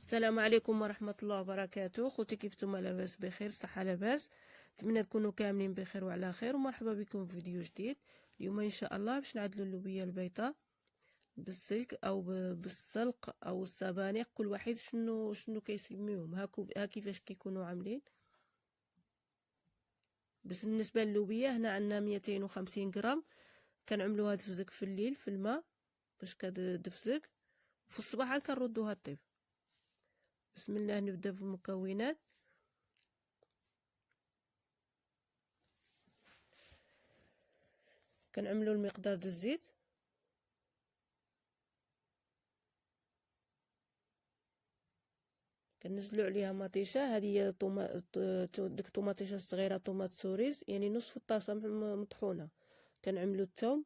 السلام عليكم ورحمة الله وبركاته. خوتي كيف نتوما؟ لاباس بخير؟ صحة لاباس؟ نتمنى تكونوا كاملين بخير وعلى خير، ومرحبا بكم في فيديو جديد. اليوم ان شاء الله باش نعدلوا اللوبيا البيضاء بالسلك او بالسلق او السبانخ، كل واحد شنو كيسميوهم. ها كيفاش كيكونوا عاملين. بس بالنسبه للوبيا هنا عندنا 250 غرام. كنعملوها دفزك في الليل في الماء باش كتدفزك، وفي الصباح عاد كنردوها طيب. بسم الله، نبدا في المكونات. كنعملوا المقدار ديال الزيت، كنزلوا عليها مطيشه. هذه هي ديك الطوماطيشه الصغيره، طوماط سوريز، يعني نصف الطاسه مطحونه. كنعملوا الثوم،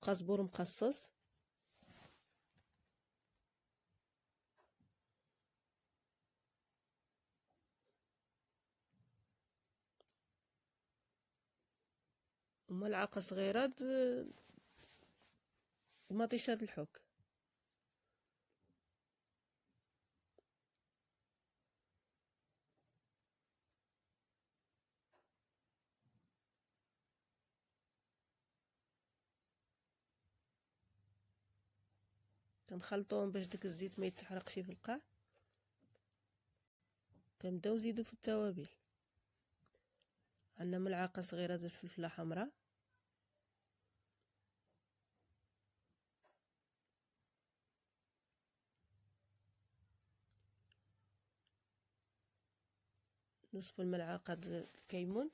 قزبر مقصص، وملعقه صغيره مطيشه الحك. كنخلطوهم باش داك الزيت ما يتحرقش في القاع. كنبداو نزيدو في التوابل. عندنا ملعقه صغيره ديال الفلفله حمراء، نصف الملعقه ديال الكيمون،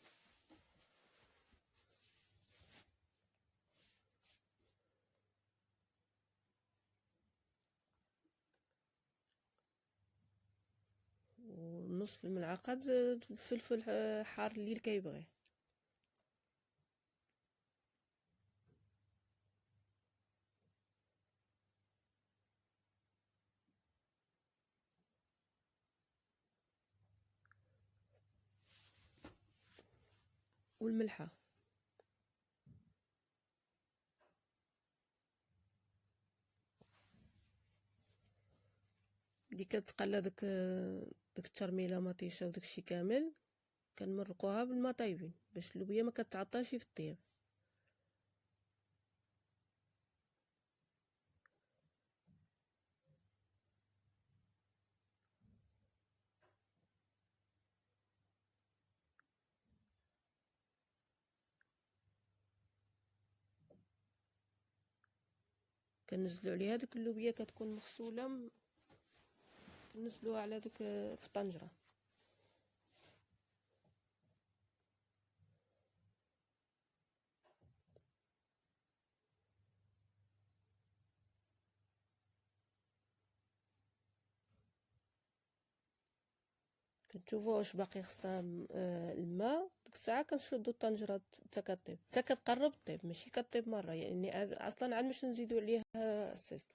ونصف الملعقه ديال الفلفل حار اللي كيبغي. والملحه اللي كتقلى داك الترميله مطيشه وداكشي كامل. كنمرقوها بالماء طايبين باش اللوبيا ما كتعطلش في الطياب. كنزلوا عليها ديك اللوبيا، كتكون مغسوله، كنزلوها على ديك في طنجره. كتشوفوا واش باقي خصها الماء. ديك الساعه كنشدوا الطنجره حتى كطيب، حتى كتقرب طيب، ماشي كطيب مره، يعني اصلا عاد باش نزيدوا عليها السلك.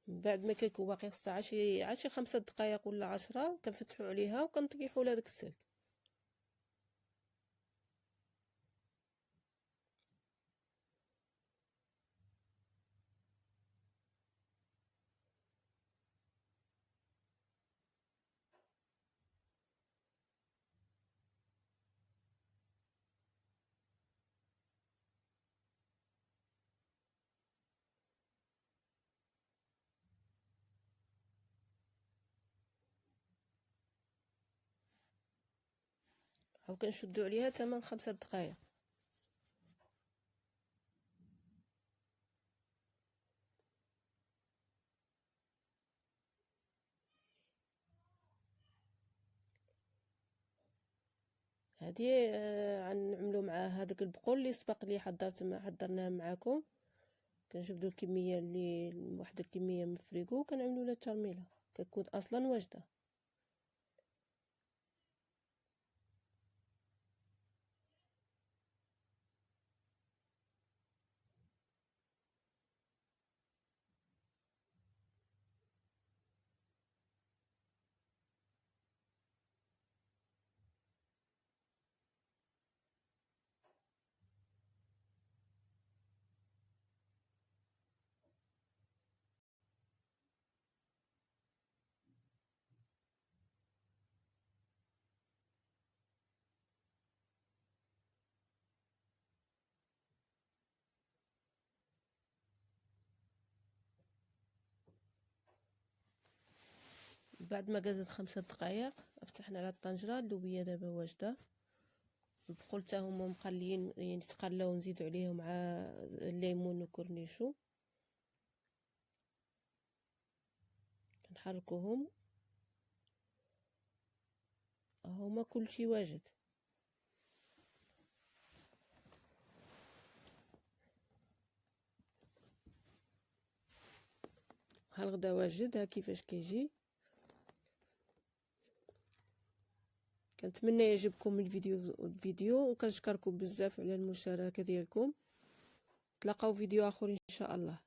من بعد ما كيكون باقي خصها شي 5 دقائق ولا 10، كنفتحوا عليها وكنطيحوا لها داك السلك. او كنشدوا عليها تمام 5 دقائق. هذه غنعملوا مع هذاك البقول اللي سبق لي حضرناه معكم. كنجبدوا الكميه اللي واحد الكميه من الفريغو، كنعملوا لها الترميله، كتكون اصلا واجده. بعد ما قازت 5 دقائق فتحنا على الطنجره. اللوبيه دابا واجده، البقول حتى هما مقليين يعني تقلاو، نزيدو عليهم مع الليمون وكورنيشو، نحركوهم. هما كلشي واجد. ها الغدا واجد، ها كيفاش كيجي. كنتمنى يعجبكم الفيديو وكنشكركم بزاف على المشاركه ديالكم. تلاقاو فيديو اخر ان شاء الله.